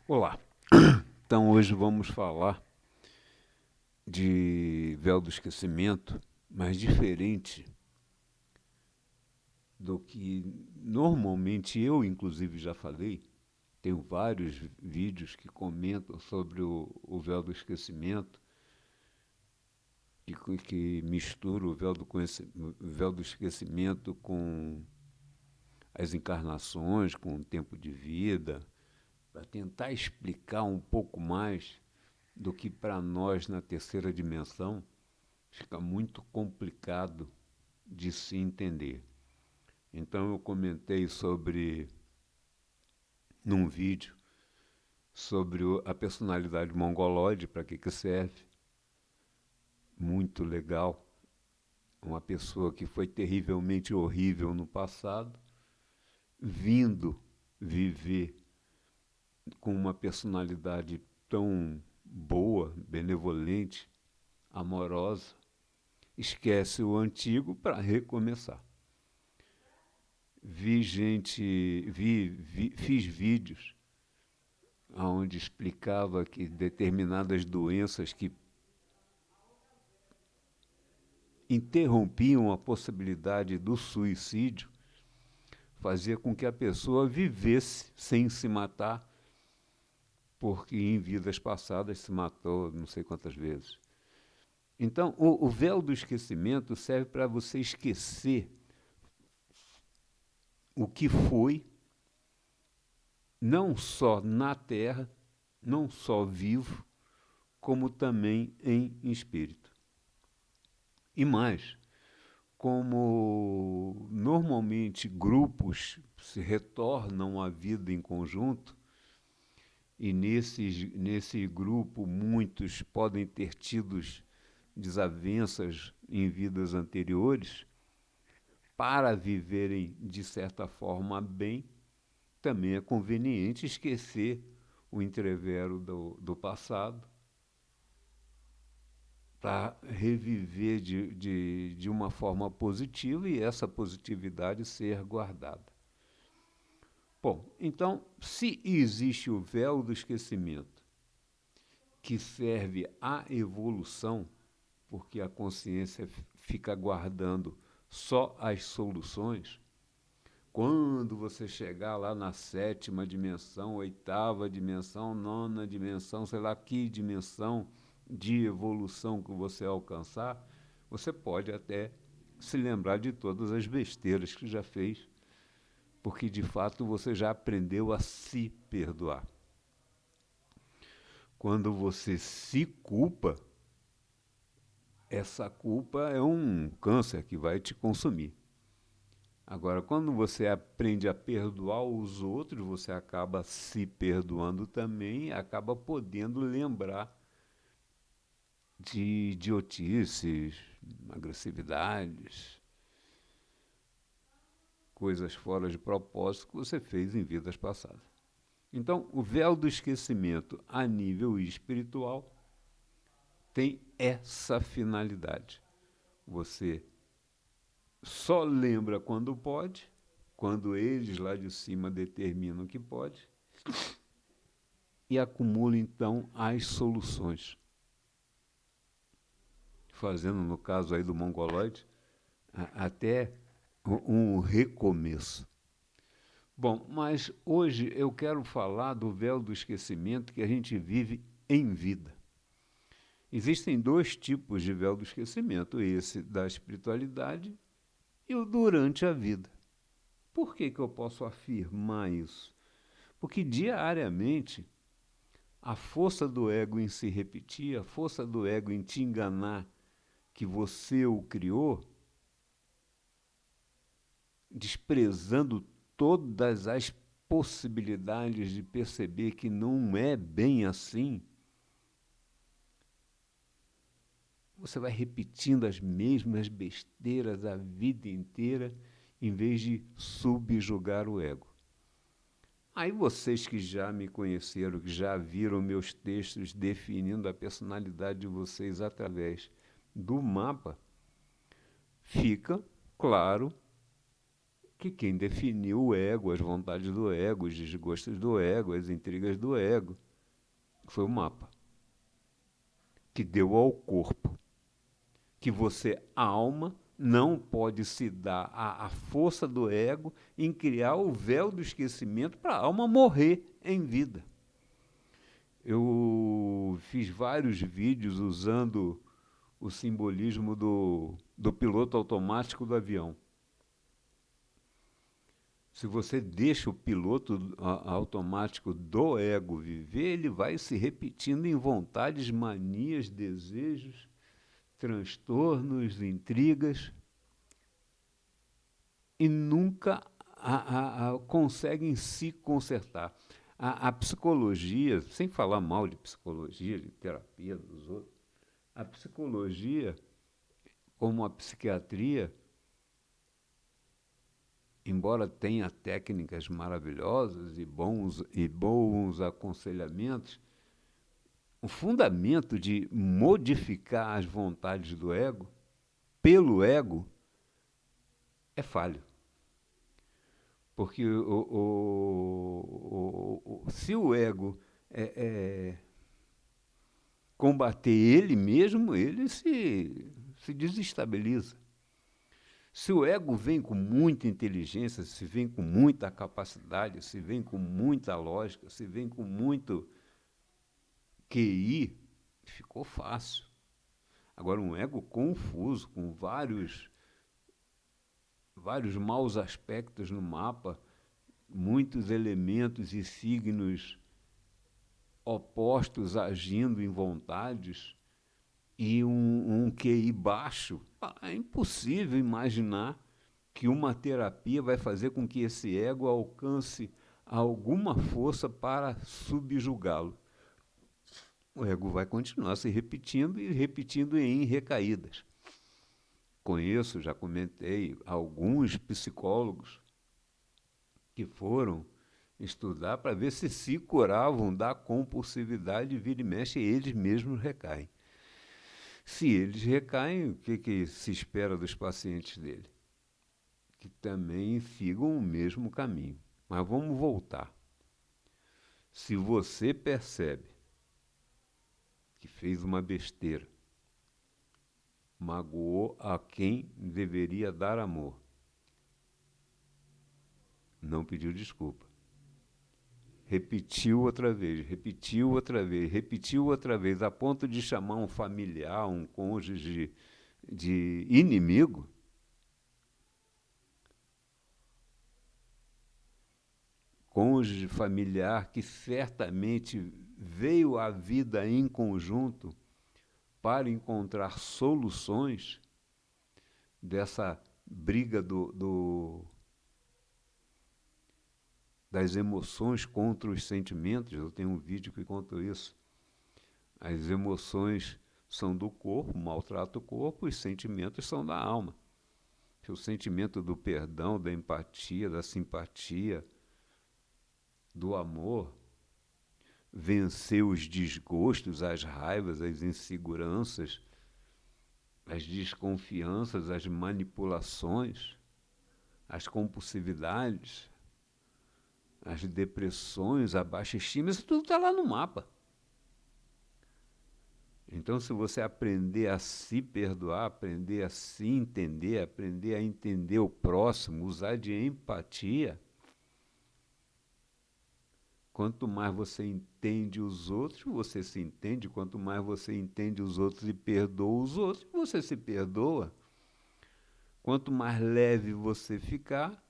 Olá, então hoje vamos falar de véu do esquecimento, mas diferente do que normalmente eu, inclusive, já falei. Tenho vários vídeos que comentam sobre o véu do esquecimento, que mistura o o véu do esquecimento com as encarnações, com o tempo de vida, para tentar explicar um pouco mais do que para nós na terceira dimensão fica muito complicado de se entender. Então eu comentei num vídeo, sobre a personalidade mongoloide, para que serve, muito legal. Uma pessoa que foi terrivelmente horrível no passado, vindo viver com uma personalidade tão boa, benevolente, amorosa, esquece o antigo para recomeçar. Fiz vídeos onde explicava que determinadas doenças que interrompiam a possibilidade do suicídio fazia com que a pessoa vivesse sem se matar, porque em vidas passadas se matou não sei quantas vezes. Então, o véu do esquecimento serve para você esquecer o que foi, não só na Terra, não só vivo, como também em espírito. E mais, como normalmente grupos se retornam à vida em conjunto, e nesse grupo muitos podem ter tido desavenças em vidas anteriores, para viverem de certa forma bem, também é conveniente esquecer o entrevero do passado para reviver de uma forma positiva e essa positividade ser guardada. Bom, então, se existe o véu do esquecimento que serve à evolução, porque a consciência fica guardando só as soluções, quando você chegar lá na sétima dimensão, oitava dimensão, nona dimensão, sei lá que dimensão de evolução que você alcançar, você pode até se lembrar de todas as besteiras que já fez, porque de fato você já aprendeu a se perdoar. Quando você se culpa, essa culpa é um câncer que vai te consumir. Agora, quando você aprende a perdoar os outros, você acaba se perdoando também e acaba podendo lembrar de idiotices, agressividades, coisas fora de propósito que você fez em vidas passadas. Então, o véu do esquecimento a nível espiritual tem essa finalidade. Você só lembra quando pode, quando eles lá de cima determinam que pode, e acumula então as soluções, fazendo, no caso aí do mongoloide, até um recomeço. Bom, mas hoje eu quero falar do véu do esquecimento que a gente vive em vida. Existem dois tipos de véu do esquecimento, esse da espiritualidade e o durante a vida. Por que eu posso afirmar isso? Porque diariamente a força do ego em se repetir, a força do ego em te enganar que você o criou, desprezando todas as possibilidades de perceber que não é bem assim, você vai repetindo as mesmas besteiras a vida inteira, em vez de subjugar o ego. Aí vocês que já me conheceram, que já viram meus textos definindo a personalidade de vocês através do mapa, fica claro que quem definiu o ego, as vontades do ego, os desgostos do ego, as intrigas do ego, foi o mapa, que deu ao corpo, que você, alma, não pode se dar à força do ego em criar o véu do esquecimento para a alma morrer em vida. Eu fiz vários vídeos usando o simbolismo do piloto automático do avião. Se você deixa o piloto automático do ego viver, ele vai se repetindo em vontades, manias, desejos, transtornos, intrigas, e nunca conseguem se consertar. A psicologia, sem falar mal de psicologia, de terapia dos outros, a psicologia, como a psiquiatria, embora tenha técnicas maravilhosas e bons aconselhamentos, o fundamento de modificar as vontades do ego, pelo ego, é falho. Porque se o ego combater ele mesmo, ele se desestabiliza. Se o ego vem com muita inteligência, se vem com muita capacidade, se vem com muita lógica, se vem com muito QI, ficou fácil. Agora, um ego confuso, com vários maus aspectos no mapa, muitos elementos e signos opostos agindo em vontades, e um QI baixo, é impossível imaginar que uma terapia vai fazer com que esse ego alcance alguma força para subjugá-lo. O ego vai continuar se repetindo e repetindo em recaídas. Conheço, já comentei, alguns psicólogos que foram estudar para ver se curavam da compulsividade, vira e mexe, eles mesmos recaem. Se eles recaem, o que se espera dos pacientes dele? Que também sigam o mesmo caminho. Mas vamos voltar. Se você percebe que fez uma besteira, magoou a quem deveria dar amor, não pediu desculpa, repetiu outra vez, a ponto de chamar um familiar, um cônjuge de inimigo, cônjuge familiar que certamente veio à vida em conjunto para encontrar soluções dessa briga das emoções contra os sentimentos. Eu tenho um vídeo que conta isso. As emoções são do corpo, maltrata o corpo, os sentimentos são da alma. O sentimento do perdão, da empatia, da simpatia, do amor, vencer os desgostos, as raivas, as inseguranças, as desconfianças, as manipulações, as compulsividades, as depressões, a baixa estima, isso tudo está lá no mapa. Então, se você aprender a se perdoar, aprender a se entender, aprender a entender o próximo, usar de empatia, quanto mais você entende os outros, você se entende. Quanto mais você entende os outros e perdoa os outros, você se perdoa. Quanto mais leve você ficar,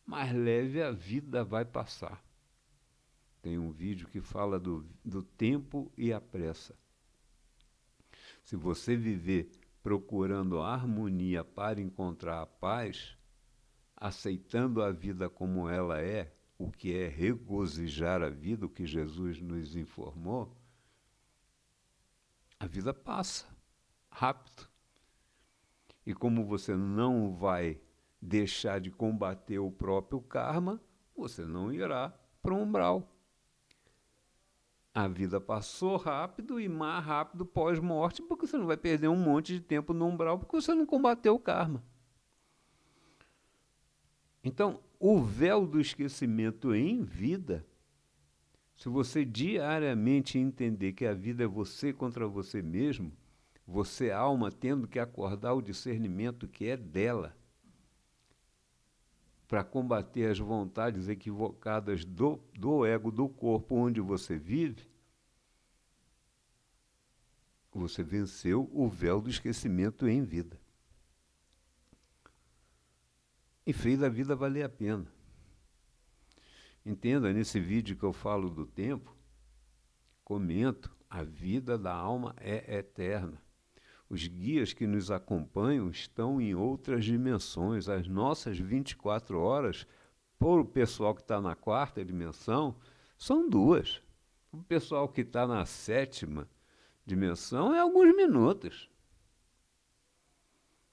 mais leve a vida vai passar. Tem um vídeo que fala do tempo e a pressa. Se você viver procurando a harmonia para encontrar a paz, aceitando a vida como ela é, o que é regozijar a vida, o que Jesus nos informou, a vida passa rápido. E como você não vai deixar de combater o próprio karma, você não irá para o umbral. A vida passou rápido e mais rápido pós-morte, porque você não vai perder um monte de tempo no umbral, porque você não combateu o karma. Então, o véu do esquecimento em vida, se você diariamente entender que a vida é você contra você mesmo, você, alma, tendo que acordar o discernimento que é dela, para combater as vontades equivocadas do ego, do corpo onde você vive, você venceu o véu do esquecimento em vida. E fez a vida valer a pena. Entenda, nesse vídeo que eu falo do tempo, comento, a vida da alma é eterna. Os guias que nos acompanham estão em outras dimensões. As nossas 24 horas, para o pessoal que está na quarta dimensão, são 2. O pessoal que está na 7ª dimensão é alguns minutos.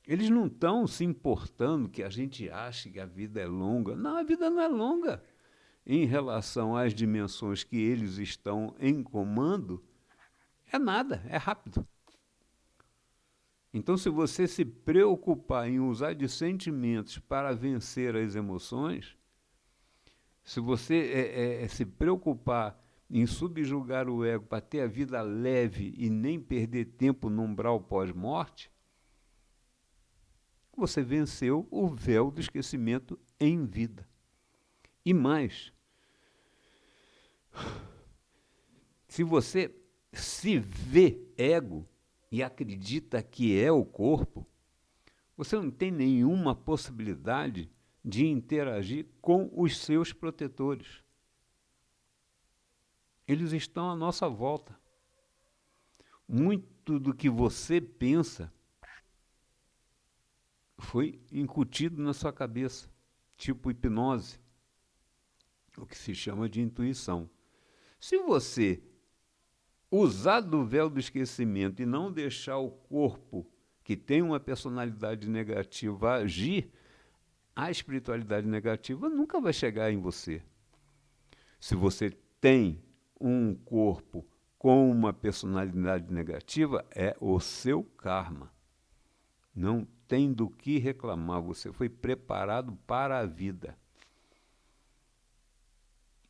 Eles não estão se importando que a gente ache que a vida é longa. Não, a vida não é longa. Em relação às dimensões que eles estão em comando, é nada, é rápido. Então, se você se preocupar em usar de sentimentos para vencer as emoções, se você se preocupar em subjugar o ego para ter a vida leve e nem perder tempo no umbral pós-morte, você venceu o véu do esquecimento em vida. E mais, se você se vê ego e acredita que é o corpo, você não tem nenhuma possibilidade de interagir com os seus protetores. Eles estão à nossa volta. Muito do que você pensa foi incutido na sua cabeça, tipo hipnose, o que se chama de intuição. Se você usar do véu do esquecimento e não deixar o corpo, que tem uma personalidade negativa, agir, a espiritualidade negativa nunca vai chegar em você. Se você tem um corpo com uma personalidade negativa, é o seu karma. Não tem do que reclamar, você foi preparado para a vida,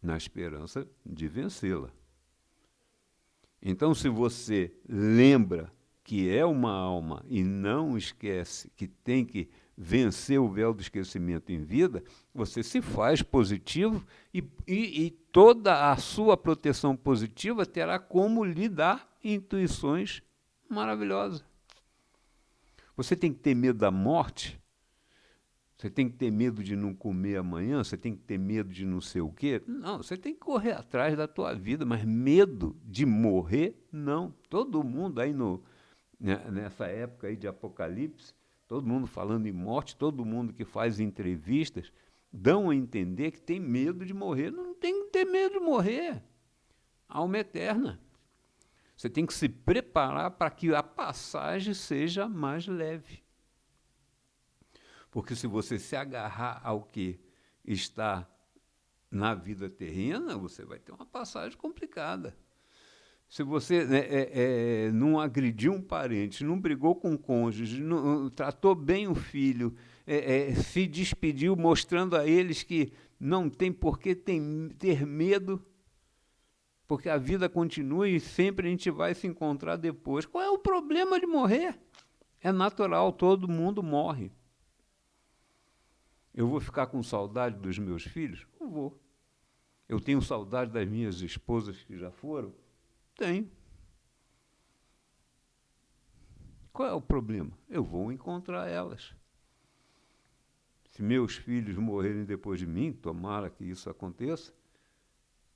na esperança de vencê-la. Então, se você lembra que é uma alma e não esquece que tem que vencer o véu do esquecimento em vida, você se faz positivo e toda a sua proteção positiva terá como lhe dar intuições maravilhosas. Você tem que ter medo da morte? Você tem que ter medo de não comer amanhã? Você tem que ter medo de não sei o quê? Não, você tem que correr atrás da tua vida, mas medo de morrer, não. Todo mundo aí nessa época aí de Apocalipse, todo mundo falando em morte, todo mundo que faz entrevistas, dão a entender que tem medo de morrer. Não tem que ter medo de morrer. Alma eterna. Você tem que se preparar para que a passagem seja mais leve. Porque se você se agarrar ao que está na vida terrena, você vai ter uma passagem complicada. Se você não agrediu um parente, não brigou com o cônjuge, não, tratou bem o filho, se despediu mostrando a eles que não tem por que ter medo, porque a vida continua e sempre a gente vai se encontrar depois. Qual é o problema de morrer? É natural, todo mundo morre. Eu vou ficar com saudade dos meus filhos? Não vou. Eu tenho saudade das minhas esposas que já foram? Tenho. Qual é o problema? Eu vou encontrar elas. Se meus filhos morrerem depois de mim, tomara que isso aconteça,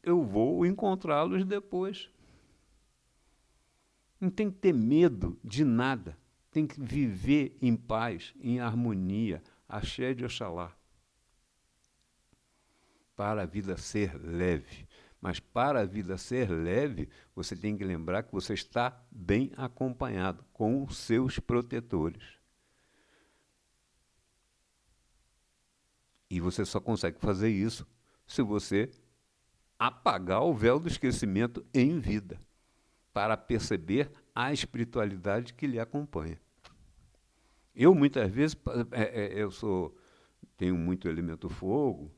eu vou encontrá-los depois. Não tem que ter medo de nada. Tem que viver em paz, em harmonia. Axé de Oxalá. Para a vida ser leve. Mas para a vida ser leve, você tem que lembrar que você está bem acompanhado com os seus protetores. E você só consegue fazer isso se você apagar o véu do esquecimento em vida, para perceber a espiritualidade que lhe acompanha. Eu, muitas vezes, eu sou tenho muito elemento fogo,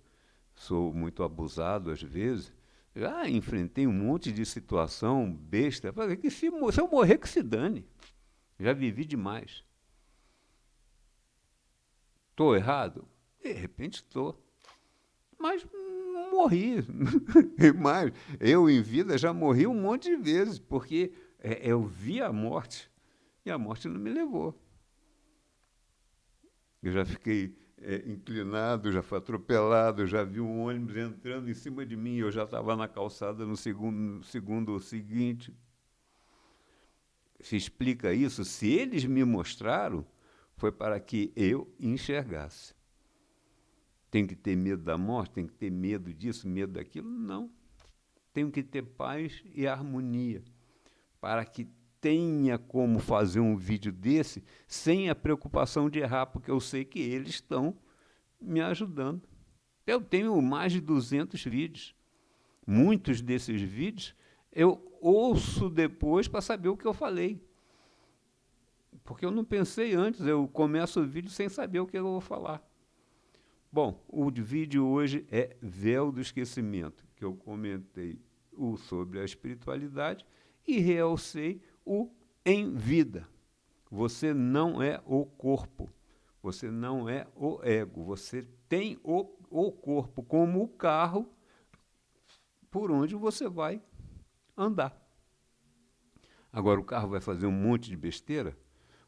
sou muito abusado às vezes. Já enfrentei um monte de situação besta. Falei que se eu morrer, que se dane. Já vivi demais. Estou errado? De repente estou. Mas morri. Mas eu, em vida, já morri um monte de vezes, porque eu vi a morte e a morte não me levou. Eu já fiquei inclinado, já fui atropelado, já vi um ônibus entrando em cima de mim, eu já estava na calçada no segundo seguinte. Se explica isso? Se eles me mostraram, foi para que eu enxergasse. Tem que ter medo da morte? Tem que ter medo disso, medo daquilo? Não. Tenho que ter paz e harmonia, para que tenha como fazer um vídeo desse sem a preocupação de errar, porque eu sei que eles estão me ajudando. Eu tenho mais de 200 vídeos. Muitos desses vídeos eu ouço depois para saber o que eu falei. Porque eu não pensei antes, eu começo o vídeo sem saber o que eu vou falar. Bom, o vídeo hoje é Véu do Esquecimento, que eu comentei sobre a espiritualidade e realcei o em vida. Você não é o corpo, você não é o ego, você tem o corpo como o carro por onde você vai andar. Agora, o carro vai fazer um monte de besteira?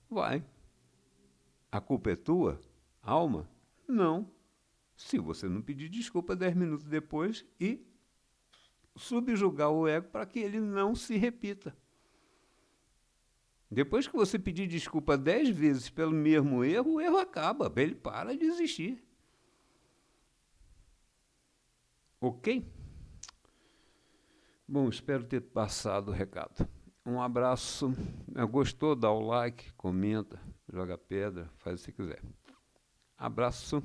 Vai. A culpa é tua? Alma? Não. Se você não pedir desculpa 10 minutos depois e subjugar o ego para que ele não se repita. Depois que você pedir desculpa 10 vezes pelo mesmo erro, o erro acaba, ele para de existir. Ok? Bom, espero ter passado o recado. Um abraço. Gostou? Dá o like, comenta, joga pedra, faz o que quiser. Abraço.